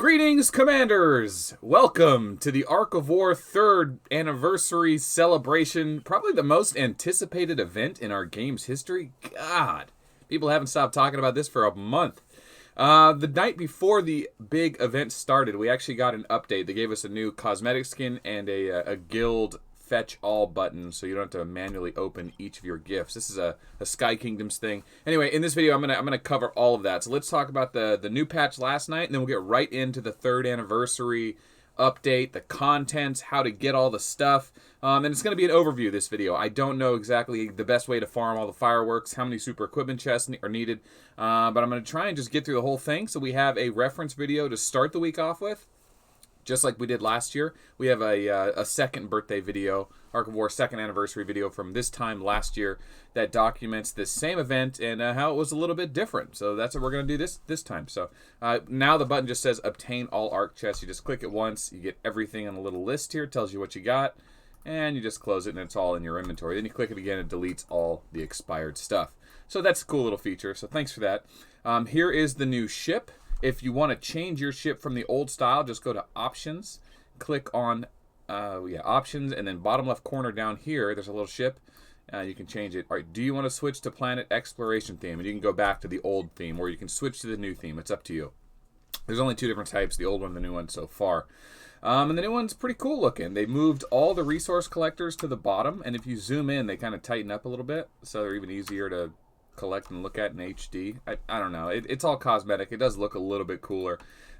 Greetings, Commanders! Welcome to the Ark of War 3rd Anniversary Celebration, probably the most anticipated event in our game's history. God, people haven't stopped talking about this for a month. The night before the big event started, we actually got an update. They gave us a new cosmetic skin and a guild fetch all button, so you don't have to manually open each of your gifts. This is a Sky Kingdoms thing. Anyway, in this video, I'm gonna cover all of that. So let's talk about the new patch last night, and then we'll get right into the 3rd anniversary update, the contents, how to get all the stuff. And it's going to be an overview, this video. I don't know exactly the best way to farm all the fireworks, how many super equipment chests are needed, but I'm going to try and just get through the whole thing so we have a reference video to start the week off with. Just like we did last year, we have a second birthday video, Ark of War 2nd anniversary video from this time last year that documents this same event and how it was a little bit different. So that's what we're going to do this time. So now the button just says obtain all Ark chests. You just click it once, you get everything on a little list here, tells you what you got, and you just close it and it's all in your inventory. Then you click it again, it deletes all the expired stuff. So that's a cool little feature, so thanks for that. Here is the new ship. If you want to change your ship from the old style, just go to Options, click on Options, and then bottom left corner down here, there's a little ship. You can change it. All right, do you want to switch to Planet Exploration theme? And you can go back to the old theme, or you can switch to the new theme. It's up to you. There's only two different types, the old one and the new one so far. And the new one's pretty cool looking. They moved all the resource collectors to the bottom, and if you zoom in, they kind of tighten up a little bit, so they're even easier to collect and look at in HD. I don't know. It's all cosmetic. It does look a little bit cooler.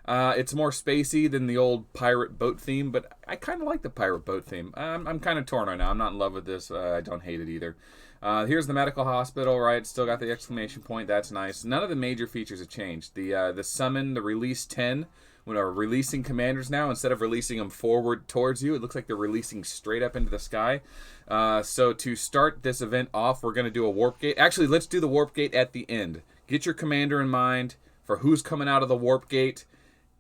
It's more spacey than the old pirate boat theme, but I kind of like the pirate boat theme. I'm kind of torn right now. I'm not in love with this. I don't hate it either. Here's the medical hospital, right? Still got the exclamation point. That's nice. None of the major features have changed. The summon, the release 10, when are releasing commanders now, instead of releasing them forward towards you, it looks like they're releasing straight up into the sky. So to start this event off, we're going to do a warp gate. Actually, let's do the warp gate at the end. Get your commander in mind for who's coming out of the warp gate.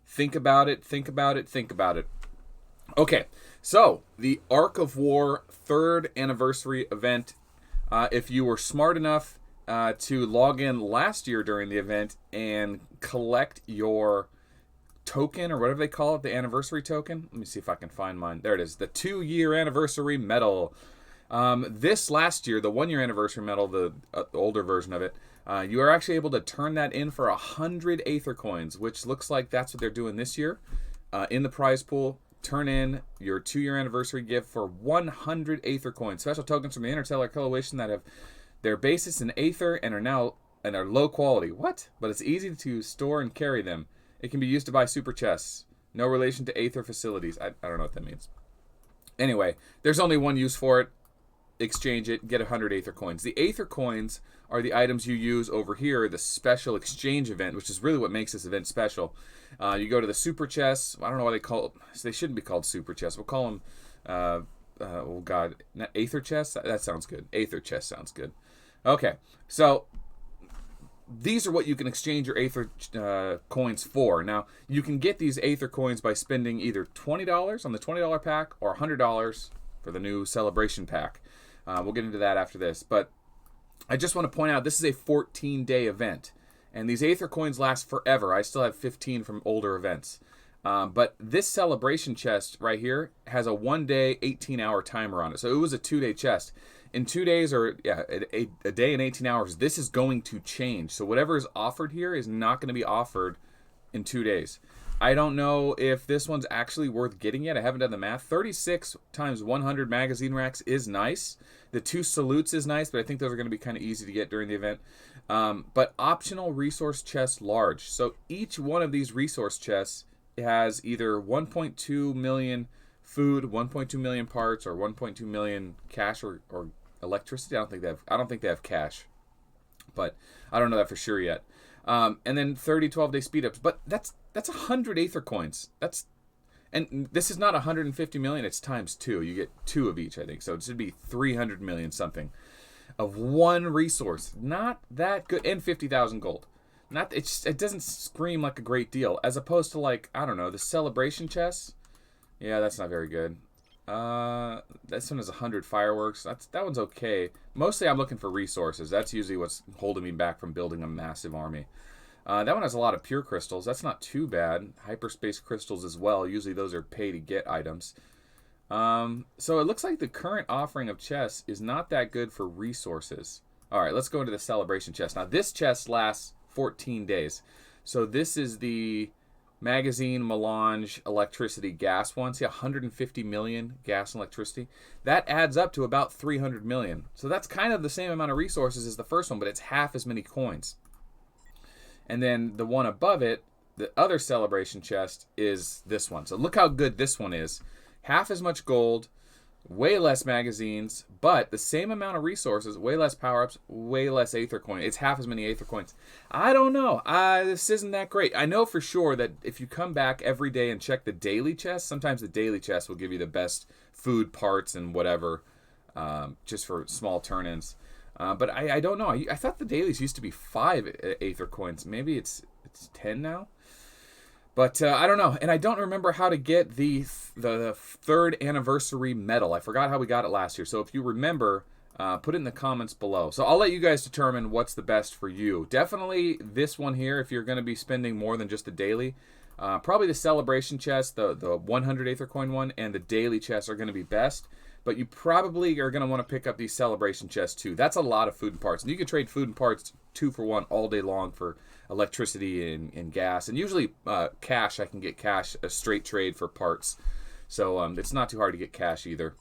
Think about it, think about it, think about it. Okay, so the Ark of War 3rd anniversary event. If you were smart enough to log in last year during the event and collect your token, or whatever they call it, the anniversary token. Let me see if I can find mine. There it is, the 2-year anniversary medal. This last year, the 1-year anniversary medal, the older version of it, you are actually able to turn that in for 100 Aether coins, which looks like that's what they're doing this year. In the prize pool, turn in your 2-year anniversary gift for 100 Aether coins. Special tokens from the Interstellar Coalition that have their basis in Aether and are low quality. What? But it's easy to store and carry them. It can be used to buy super chests. No relation to Aether facilities. I don't know what that means. Anyway, there's only one use for it. Exchange it, get 100 Aether coins. The Aether coins are the items you use over here, the special exchange event, which is really what makes this event special. You go to the super chests. I don't know why they call it. They shouldn't be called super chests. We'll call them, oh God, not Aether chests? That sounds good. Aether chest sounds good. Okay, so these are what you can exchange your Aether coins for. Now, you can get these Aether coins by spending either $20 on the $20 pack or $100 for the new celebration pack. We'll get into that after this. But I just want to point out, this is a 14-day event. And these Aether coins last forever. I still have 15 from older events. But this celebration chest right here has a 1-day, 18-hour timer on it. So it was a 2-day chest. In 2 days, or a day and 18 hours, this is going to change. So whatever is offered here is not going to be offered in 2 days. I don't know if this one's actually worth getting yet. I haven't done the math. 36 times 100 magazine racks is nice. The 2 salutes is nice, but I think those are going to be kind of easy to get during the event. But optional resource chests large. So each one of these resource chests has either 1.2 million food, 1.2 million parts, or 1.2 million cash or electricity. I don't think they have cash, but I don't know that for sure yet. And then 30 12-day speed ups, but that's 100 Aether coins. And this is not 150 million. It's times 2. You get 2 of each, I think. So it should be 300 million something of one resource. Not that good, and 50,000 gold. It doesn't scream like a great deal, as opposed to, like, I don't know, the celebration chests. Yeah, that's not very good. This one is 100 fireworks. That one's okay. Mostly I'm looking for resources. That's usually what's holding me back from building a massive army. That one has a lot of pure crystals. That's not too bad. Hyperspace crystals as well. Usually those are pay to get items. So it looks like the current offering of chests is not that good for resources. All right, let's go into the celebration chest. Now this chest lasts 14 days. So this is the magazine melange electricity gas one. See, 150 million gas and electricity. That adds up to about 300 million. So that's kind of the same amount of resources as the first one, but it's half as many coins. And then the one above it, the other celebration chest, is this one. So look how good this one is. Half as much gold, way less magazines, but the same amount of resources, way less power-ups, way less Aether coin. It's half as many Aether coins. I don't know. This isn't that great. I know for sure that if you come back every day and check the daily chest, sometimes the daily chest will give you the best food, parts, and whatever, just for small turn-ins. But I don't know. I thought the dailies used to be 5 Aether coins. Maybe it's 10 now? But I don't know. And I don't remember how to get the 3rd anniversary medal. I forgot how we got it last year. So if you remember, put it in the comments below. So I'll let you guys determine what's the best for you. Definitely this one here if you're going to be spending more than just the daily. Probably the celebration chest, the 100 Aether coin one, and the daily chest are going to be best. But you probably are going to want to pick up these celebration chests too. That's a lot of food and parts. And you can trade food and parts 2 for 1 all day long for electricity and gas. And usually cash, I can get cash, a straight trade for parts. So it's not too hard to get cash either.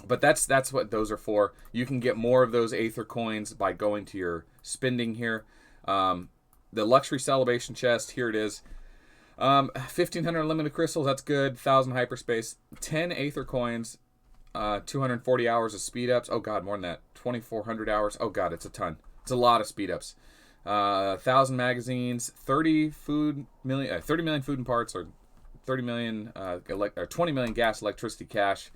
But that's what those are for. You can get more of those Aether coins by going to your spending here. The luxury celebration chest, here it is. 1,500 unlimited crystals, that's good. 1,000 hyperspace. 10 Aether coins. 240 hours of speed ups. Oh god, more than that. 2,400 hours. Oh god, it's a ton. It's a lot of speed ups. 1,000 magazines. 30 million food and parts, or 30 million, or 20 million gas, electricity, cash.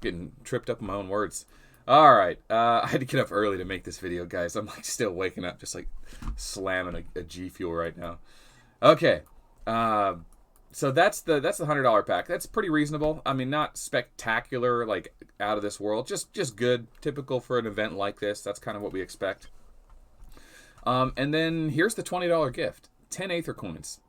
Getting tripped up in my own words. All right, I had to get up early to make this video, guys. I'm like still waking up, just like slamming a G Fuel right now. Okay. So that's the $100 pack. That's pretty reasonable. I mean, not spectacular, like out of this world. Just good, typical for an event like this. That's kind of what we expect. And then here's the $20 gift: 10 Aether coins.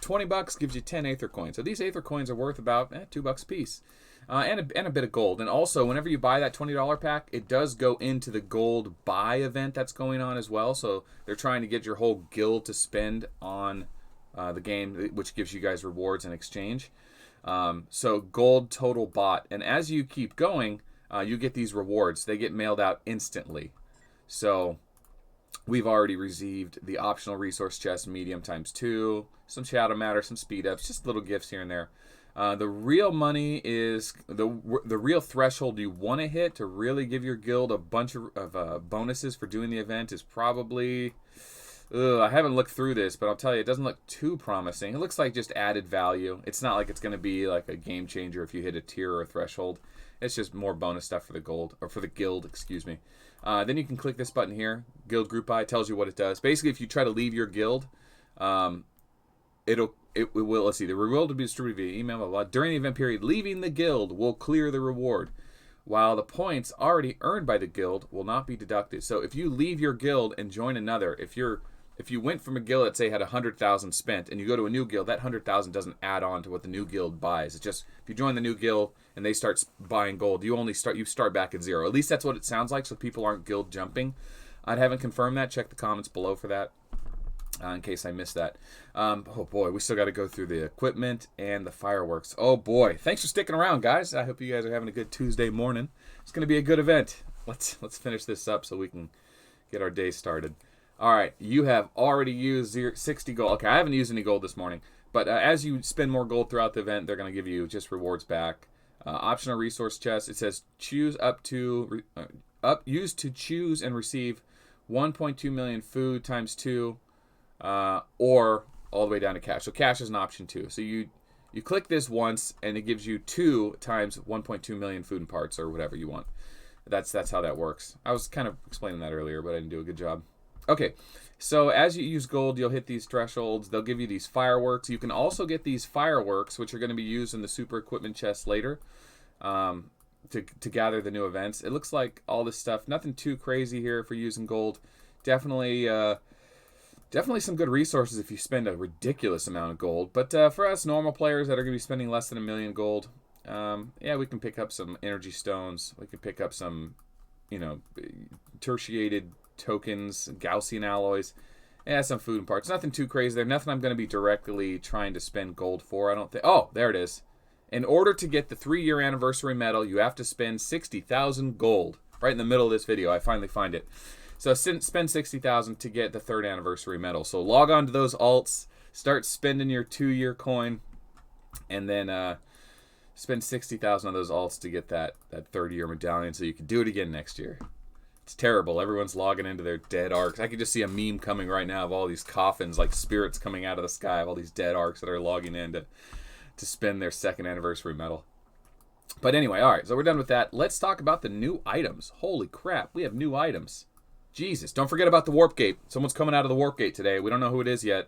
$20 gives you 10 Aether coins. So these Aether coins are worth about $2 a piece, and a bit of gold. And also, whenever you buy that $20 pack, it does go into the gold buy event that's going on as well. So they're trying to get your whole guild to spend on the game, which gives you guys rewards in exchange. So gold total bought, and as you keep going, you get these rewards. They get mailed out instantly. So we've already received the optional resource chest, medium ×2, some shadow matter, some speed ups, just little gifts here and there. The real money is the real threshold you want to hit to really give your guild a bunch of bonuses for doing the event is probably. I haven't looked through this, but I'll tell you, it doesn't look too promising. It looks like just added value. It's not like it's going to be like a game changer if you hit a tier or a threshold. It's just more bonus stuff for the gold, or for the guild, excuse me. Then you can click this button here, Guild Group Buy. Tells you what it does. Basically, if you try to leave your guild, it will, let's see, the reward will be distributed via email, blah, blah. During the event period, leaving the guild will clear the reward, while the points already earned by the guild will not be deducted. So if you leave your guild and join another, if you went from a guild that say had 100,000 spent and you go to a new guild, that 100,000 doesn't add on to what the new guild buys. It's just if you join the new guild and they start buying gold, you start back at 0. At least that's what it sounds like, so people aren't guild jumping. I haven't confirmed that. Check the comments below for that, in case I missed that. Oh boy, we still got to go through the equipment and the fireworks. Oh boy, thanks for sticking around, guys. I hope you guys are having a good Tuesday morning. It's going to be a good event. Let's finish this up so we can get our day started. All right, you have already used 60 gold. Okay, I haven't used any gold this morning, but as you spend more gold throughout the event, they're going to give you just rewards back. Optional resource chest. It says choose use to choose and receive 1.2 million food ×2, or all the way down to cash. So cash is an option too. So you click this once, and it gives you 2 times 1.2 million food and parts, or whatever you want. That's how that works. I was kind of explaining that earlier, but I didn't do a good job. Okay, so as you use gold, you'll hit these thresholds. They'll give you these fireworks. You can also get these fireworks, which are going to be used in the super equipment chest later, to gather the new events. It looks like all this stuff, nothing too crazy here for using gold. Definitely Definitely some good resources if you spend a ridiculous amount of gold. But for us normal players that are going to be spending less than 1,000,000 gold, yeah, we can pick up some energy stones. We can pick up some, tertiated tokens, Gaussian alloys. Yeah, some food and parts. Nothing too crazy there. Nothing I'm going to be directly trying to spend gold for, I don't think. Oh, there it is. In order to get the 3-year anniversary medal, you have to spend 60,000 gold. Right in the middle of this video, I finally find it. So spend 60,000 to get the 3rd anniversary medal. So log on to those alts, start spending your 2-year coin, and then spend 60,000 on those alts to get that 3rd-year medallion so you can do it again next year. It's terrible. Everyone's logging into their dead arcs. I can just see a meme coming right now of all these coffins, like spirits coming out of the sky, of all these dead arcs that are logging in to spend their 2nd anniversary medal. But anyway, all right, so we're done with that. Let's talk about the new items. Holy crap, we have new items. Jesus, don't forget about the warp gate. Someone's coming out of the warp gate today. We don't know who it is yet.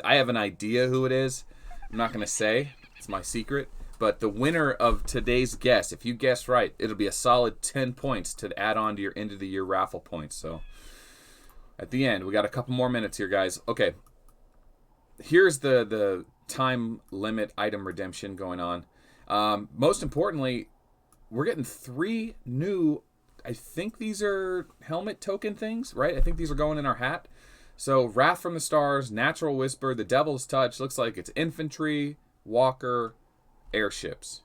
I have an idea who it is. I'm not going to say. It's my secret. But the winner of today's guess, if you guess right, it'll be a solid 10 points to add on to your end of the year raffle points. So at the end, we got a couple more minutes here, guys. Okay. Here's the time limit item redemption going on. Most importantly, we're getting 3 new, I think these are helmet token things, right? I think these are going in our hat. So Wrath from the Stars, Natural Whisper, the Devil's Touch, looks like it's infantry, walker, airships.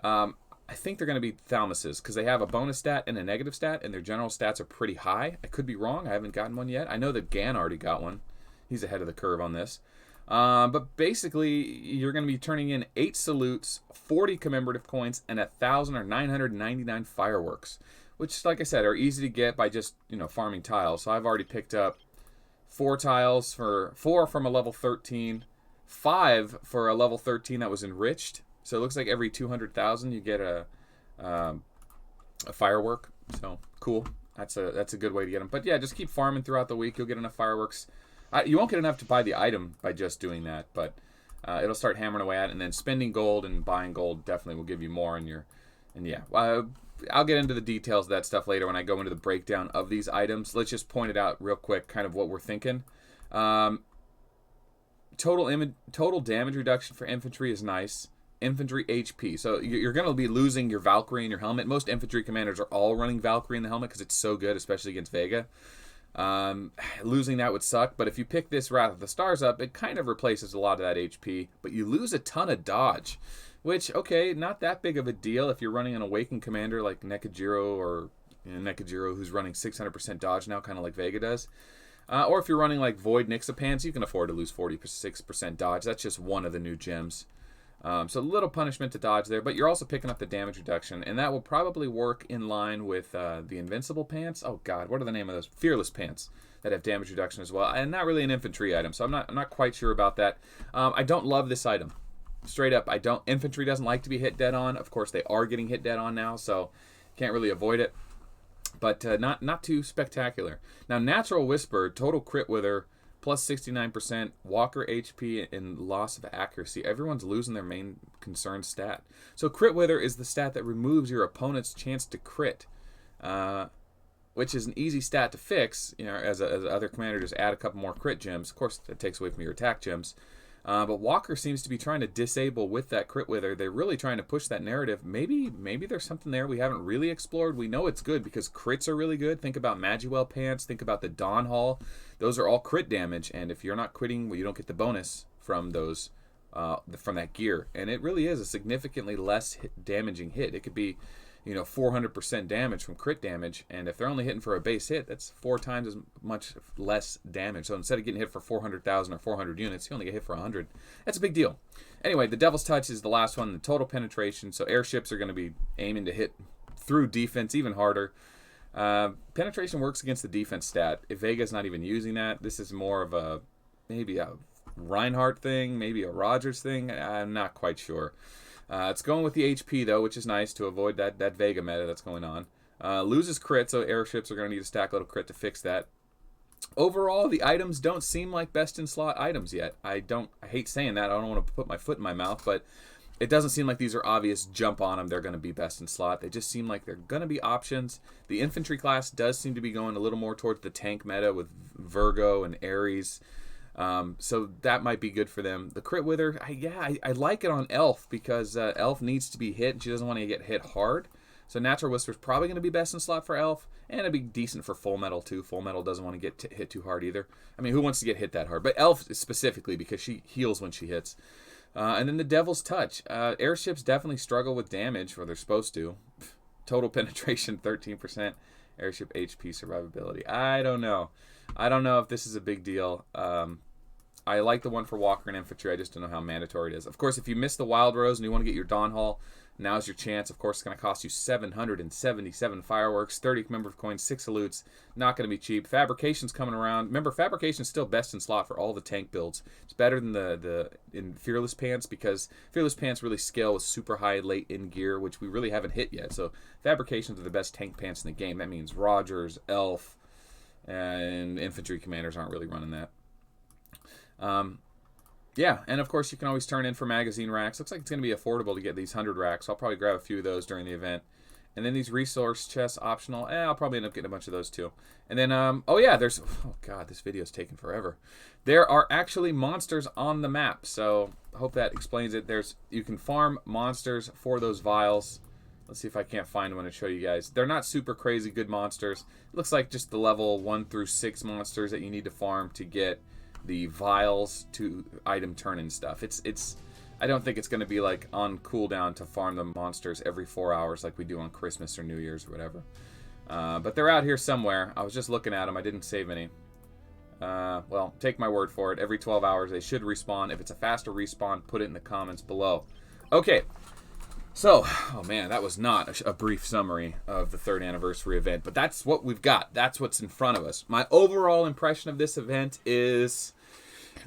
I think they're going to be Thalmuses because they have a bonus stat and a negative stat, and their general stats are pretty high. I could be wrong. I haven't gotten one yet. I know that Gan already got one. He's ahead of the curve on this. But basically, you're going to be turning in 8 salutes, 40 commemorative coins, and 1,999 fireworks, which, like I said, are easy to get by just, farming tiles. So I've already picked up 4 tiles for 4 from a level 13, 5 for a level 13 that was enriched. So it looks like every 200,000 you get a firework. So cool. That's a good way to get them. But yeah, just keep farming throughout the week. You'll get enough fireworks. You won't get enough to buy the item by just doing that, but it'll start hammering away at it. And then spending gold and buying gold definitely will give you more in your. And yeah, I'll get into the details of that stuff later when I go into the breakdown of these items. Let's just point it out real quick, kind of what we're thinking. Total damage reduction for infantry is nice. Infantry HP. So you're going to be losing your Valkyrie in your helmet. Most infantry commanders are all running Valkyrie in the helmet because it's so good, especially against Vega. Losing that would suck, but if you pick this Wrath of the Stars up, it kind of replaces a lot of that HP, but you lose a ton of dodge. Which, okay, not that big of a deal if you're running an Awakened Commander like Nekajiro or Nekajiro who's running 600% dodge now, kind of like Vega does. Or if you're running like Void Nixapans, you can afford to lose 46% dodge. That's just one of the new gems. So a little punishment to dodge there, but you're also picking up the damage reduction, and that will probably work in line with the Invincible Pants. Oh God, what are the name of those? Fearless Pants that have damage reduction as well, and not really an infantry item, so I'm not quite sure about that. I don't love this item. Straight up, I don't. Infantry doesn't like to be hit dead on. Of course, they are getting hit dead on now, so can't really avoid it. But not too spectacular. Now, Natural Whisper, total crit wither, plus 69%, walker HP, and loss of accuracy. Everyone's losing their main concern stat. So crit wither is the stat that removes your opponent's chance to crit, which is an easy stat to fix. As other commander, just add a couple more crit gems. Of course, that takes away from your attack gems. But Walker seems to be trying to disable with that crit wither. They're really trying to push that narrative. Maybe there's something there we haven't really explored. We know it's good because crits are really good. Think about Magiwell Pants. Think about the Dawn Hall. Those are all crit damage, and if you're not critting, well, you don't get the bonus from those from that gear. And it really is a significantly less damaging hit. It could be 400% damage from crit damage, and if they're only hitting for a base hit, that's 4 times as much less damage. So instead of getting hit for 400,000 or 400 units, you only get hit for 100. That's a big deal. Anyway, the Devil's Touch is the last one, the total penetration. So airships are going to be aiming to hit through defense even harder. Penetration works against the defense stat. If Vega's not even using that, this is more of maybe a Reinhardt thing, maybe a Rogers thing. I'm not quite sure. It's going with the HP, though, which is nice to avoid that Vega meta that's going on. Loses crit, so airships are going to need to stack a little crit to fix that. Overall, the items don't seem like best-in-slot items yet. I hate saying that. I don't want to put my foot in my mouth, but it doesn't seem like these are obvious jump on them, they're going to be best in slot. They just seem like they're going to be options. The infantry class does seem to be going a little more towards the tank meta with Virgo and Ares. So that might be good for them. The Crit Wither, I like it on Elf because Elf needs to be hit and she doesn't want to get hit hard. So Natural Whisper is probably going to be best in slot for Elf, and it'd be decent for Full Metal too. Full Metal doesn't want to get hit too hard either. I mean, who wants to get hit that hard? But Elf specifically because she heals when she hits. And then the Devil's Touch. Airships definitely struggle with damage, or they're supposed to. Total penetration, 13%. Airship HP survivability. I don't know. I don't know if this is a big deal. I like the one for Walker and Infantry. I just don't know how mandatory it is. Of course, if you miss the Wild Rose and you want to get your Dawn Hall, now's your chance. Of course, it's going to cost you 777 fireworks, 30 commemorative coins, 6 salutes. Not going to be cheap. Fabrication's coming around. Remember, Fabrication's still best in slot for all the tank builds. It's better than in Fearless Pants because Fearless Pants really scale with super high late in gear, which we really haven't hit yet. So Fabrications are the best tank pants in the game. That means Rogers, Elf, and Infantry Commanders aren't really running that. Yeah, and of course you can always turn in for magazine racks. Looks like it's going to be affordable to get these 100 racks. So I'll probably grab a few of those during the event. And then these resource chests optional. I'll probably end up getting a bunch of those too. And then, oh god, this video is taking forever. There are actually monsters on the map. So I hope that explains it. You can farm monsters for those vials. Let's see if I can't find one to show you guys. They're not super crazy good monsters. It looks like just the level 1 through 6 monsters that you need to farm to get the vials to item turn and stuff. I don't think it's going to be like on cooldown to farm the monsters every 4 hours like we do on Christmas or New Year's or whatever. But they're out here somewhere. I was just looking at them. I didn't save any. Well, take my word for it. Every 12 hours they should respawn. If it's a faster respawn, put it in the comments below. Okay. So, oh man, that was not a brief summary of the 3rd anniversary event, but that's what we've got. That's what's in front of us. My overall impression of this event is,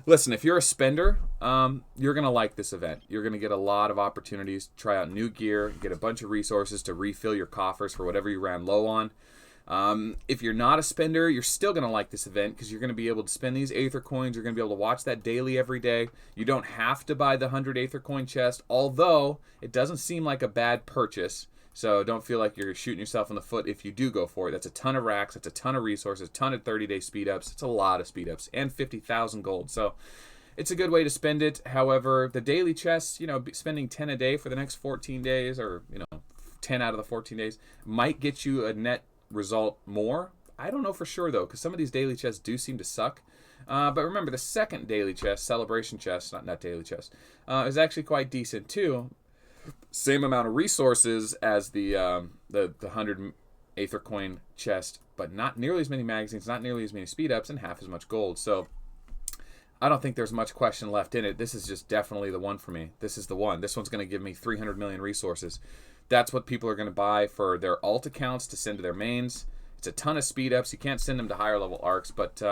listen, if you're a spender, you're going to like this event. You're going to get a lot of opportunities to try out new gear, get a bunch of resources to refill your coffers for whatever you ran low on. If you're not a spender, you're still going to like this event because you're going to be able to spend these Aether coins. You're going to be able to watch that daily every day. You don't have to buy the 100 Aether coin chest, although it doesn't seem like a bad purchase. So don't feel like you're shooting yourself in the foot if you do go for it. That's a ton of racks. That's a ton of resources, a ton of 30-day speed ups. It's a lot of speed ups and 50,000 gold. So it's a good way to spend it. However, the daily chests, spending 10 a day for the next 14 days or, 10 out of the 14 days might get you a net result more. I don't know for sure though, because some of these daily chests do seem to suck. But remember, the second daily chest, celebration chest, not daily chest, is actually quite decent too. Same amount of resources as the 100 Aether coin chest, but not nearly as many magazines, not nearly as many speed ups, and half as much gold. So I don't think there's much question left in it. This is just definitely the one for me. This is the one. This one's going to give me 300 million resources. That's what people are going to buy for their alt accounts to send to their mains. It's a ton of speed ups. You can't send them to higher level arcs, but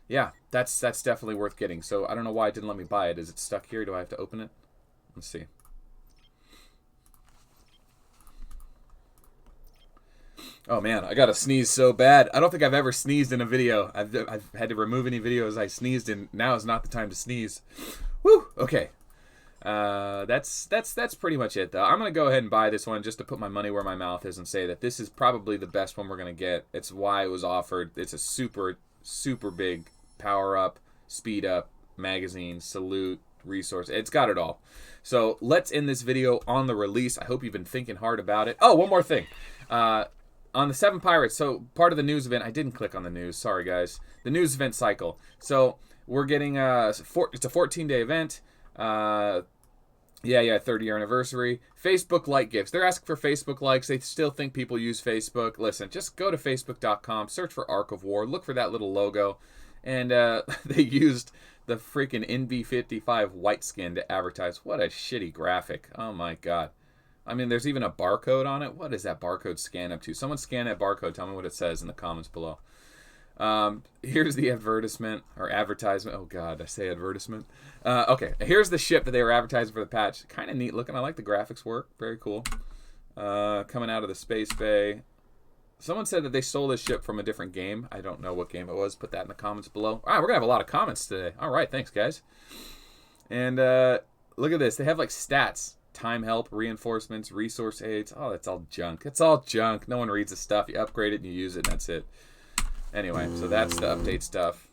yeah, that's definitely worth getting. So I don't know why it didn't let me buy it. Is it stuck here? Do I have to open it? Let's see. Oh man, I gotta sneeze so bad. I don't think I've ever sneezed in a video. I've had to remove any videos I sneezed in. Now is not the time to sneeze. Woo! Okay. That's pretty much it though. I'm gonna go ahead and buy this one just to put my money where my mouth is and say that this is probably the best one we're gonna get. It's why it was offered. It's a super big power up, speed up, magazine, salute, resource. It's got it all. So let's end this video on the release. I hope you've been thinking hard about it. Oh, one more thing. On the 7 Pirates, so part of the news event, I didn't click on the news. Sorry guys. The news event cycle. So we're getting it's a 14-day event. Yeah, 30-year anniversary. Facebook like gifts. They're asking for Facebook likes. They still think people use Facebook. Listen, just go to facebook.com, search for Ark of War, look for that little logo, and they used the freaking NB55 white skin to advertise. What a shitty graphic. Oh my god. I mean, there's even a barcode on it. What is that barcode scan up to? Someone scan that barcode. Tell me what it says in the comments below. Here's the advertisement or advertisement. Oh god, I say advertisement. Okay, here's the ship that they were advertising for the patch. Kind of neat looking. I like the graphics work. Very cool. Coming out of the space bay. Someone said that they stole this ship from a different game. I don't know what game it was. Put that in the comments below. All right, we're gonna have a lot of comments today. All right, thanks guys. And Look at this. They have like stats. Time help, reinforcements, resource aids. Oh, that's all junk. It's all junk. No one reads the stuff. You upgrade it and you use it and that's it. Anyway, so that's the update stuff.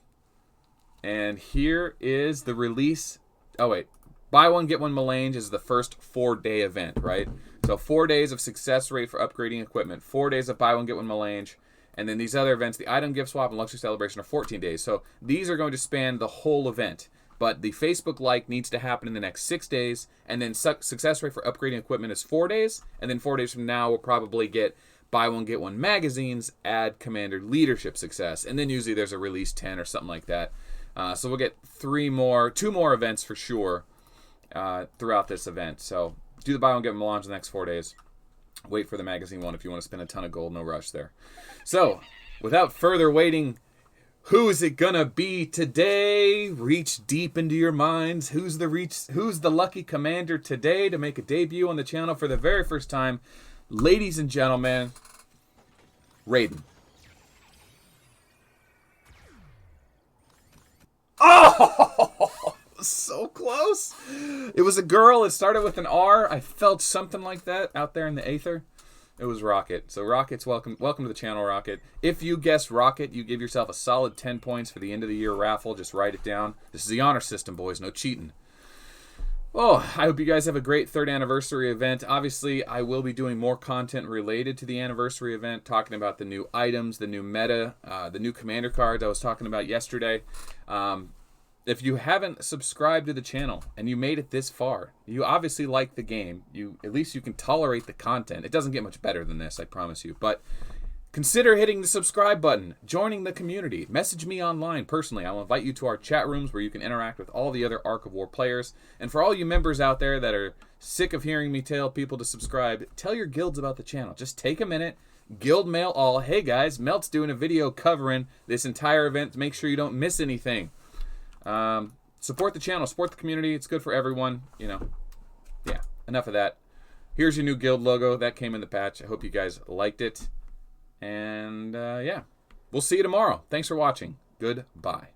And here is the release. Oh, wait. Buy one, get one Melange is the first 4-day event, right? So 4 days of success rate for upgrading equipment. 4 days of buy one, get one Melange. And then these other events, the item gift swap and luxury celebration, are 14 days. So these are going to span the whole event. But the Facebook like needs to happen in the next 6 days. And then success rate for upgrading equipment is 4 days. And then 4 days from now, we'll probably get buy one, get one magazines, add commander leadership success. And then usually there's a release 10 or something like that. So we'll get 2 more events for sure throughout this event. So do the buy one, get one Melange in the next 4 days. Wait for the magazine one if you want to spend a ton of gold. No rush there. So without further waiting, who is it gonna be today? Reach deep into your minds. Who's the lucky commander today to make a debut on the channel for the very first time? Ladies and gentlemen, Raiden. Oh, so close. It was a girl. It started with an R. I felt something like that out there in the aether. It was Rocket. So Rocket's welcome to the channel, Rocket. If you guessed Rocket, you give yourself a solid 10 points for the end of the year raffle. Just write it down. This is the honor system, boys. No cheating. Oh, I hope you guys have a great 3rd anniversary event. Obviously, I will be doing more content related to the anniversary event, talking about the new items, the new meta, the new commander cards I was talking about yesterday. If you haven't subscribed to the channel and you made it this far, you obviously like the game. At least you can tolerate the content. It doesn't get much better than this, I promise you. But consider hitting the subscribe button, joining the community. Message me online personally. I'll invite you to our chat rooms where you can interact with all the other Ark of War players. And for all you members out there that are sick of hearing me tell people to subscribe, tell your guilds about the channel. Just take a minute, guild mail all. Hey guys, Melt's doing a video covering this entire event to make sure you don't miss anything. Support the channel, support the community. It's good for everyone, you know. Yeah, enough of that. Here's your new guild logo. That came in the patch. I hope you guys liked it. And, yeah, we'll see you tomorrow. Thanks for watching. Goodbye.